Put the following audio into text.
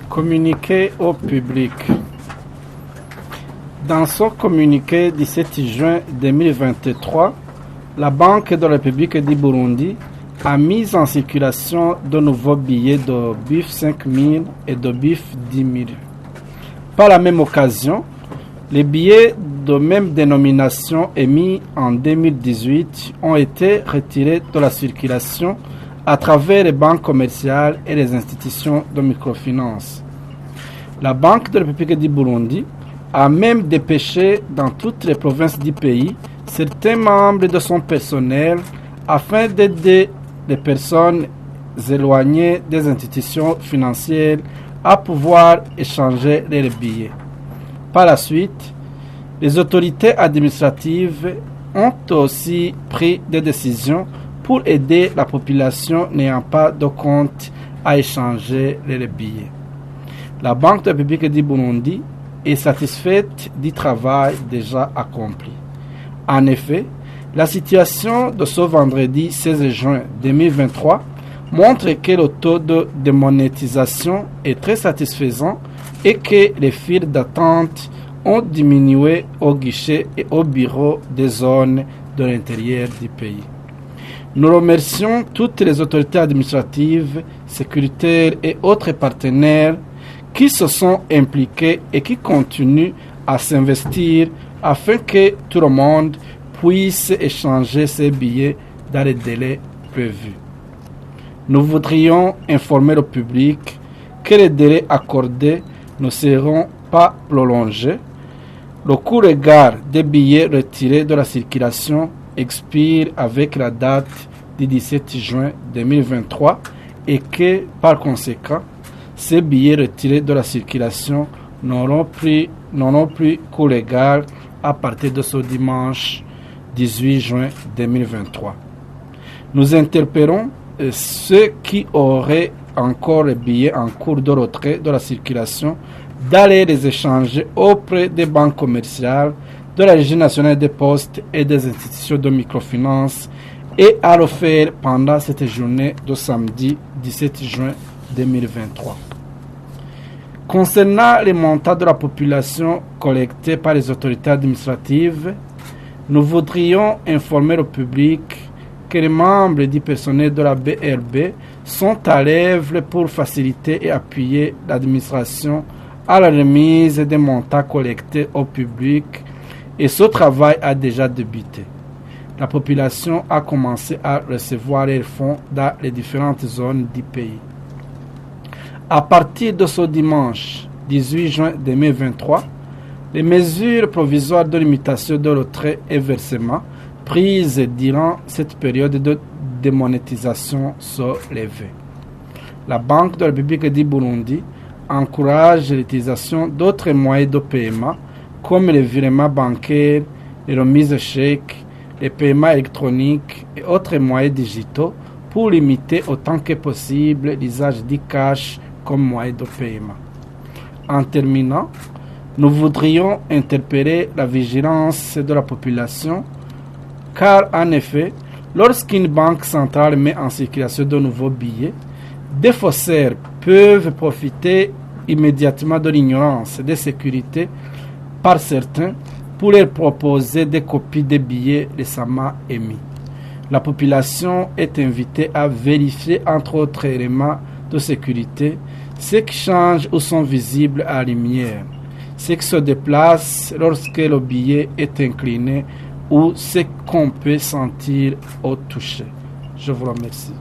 Communiqué au public. Dans son communiqué du 7 juin 2023, la Banque de la République du Burundi a mis en circulation de nouveaux billets de BIF 5000 et de BIF 10 000. Par la même occasion, les billets de même dénomination émis en 2018 ont été retirés de la circulation à travers les banques commerciales et les institutions de microfinance. La Banque de la République du Burundi a même dépêché dans toutes les provinces du pays certains membres de son personnel afin d'aider les personnes éloignées des institutions financières à pouvoir échanger leurs billets. Par la suite, les autorités administratives ont aussi pris des décisions pour aider la population n'ayant pas de compte à échanger les billets. La Banque de la République du Burundi est satisfaite du travail déjà accompli. En effet, la situation de ce vendredi 16 juin 2023 montre que le taux de démonétisation est très satisfaisant et que les files d'attente ont diminué au guichet et au bureau des zones de l'intérieur du pays. Nous remercions toutes les autorités administratives, sécuritaires et autres partenaires qui se sont impliqués et qui continuent à s'investir afin que tout le monde puisse échanger ses billets dans les délais prévus. Nous voudrions informer le public que les délais accordés ne seront pas prolongés. Le cours légal des billets retirés de la circulation expire avec la date du 17 juin 2023 et que, par conséquent, ces billets retirés de la circulation n'auront plus cours légal à partir de ce dimanche 18 juin 2023. Nous interpellons ceux qui auraient encore les billets en cours de retrait de la circulation d'aller les échanger auprès des banques commerciales, de la Régie nationale des postes et des institutions de microfinance et à le faire pendant cette journée de samedi 17 juin 2023. Concernant les montants de la population collectés par les autorités administratives, nous voudrions informer le public que les membres du personnel de la BRB sont à l'œuvre pour faciliter et appuyer l'administration à la remise des montants collectés au public et ce travail a déjà débuté. La population a commencé à recevoir les fonds dans les différentes zones du pays. À partir de ce dimanche 18 juin 2023, les mesures provisoires de limitation de retrait et versement prises durant cette période de démonétisation sont levées. La Banque de la République du Burundi encourage l'utilisation d'autres moyens de paiement comme les virements bancaires, les remises de chèques, les paiements électroniques et autres moyens digitaux pour limiter autant que possible l'usage du cash comme moyen de paiement. En terminant, nous voudrions interpeller la vigilance de la population car en effet, lorsqu'une banque centrale met en circulation de nouveaux billets, des faussaires peuvent profiter immédiatement de l'ignorance des sécurités par certains pour leur proposer des copies des billets récemment émis. La population est invitée à vérifier entre autres éléments de sécurité ceux qui changent ou sont visibles à la lumière, ceux qui se déplacent lorsque le billet est incliné ou ce qu'on peut sentir au toucher. Je vous remercie.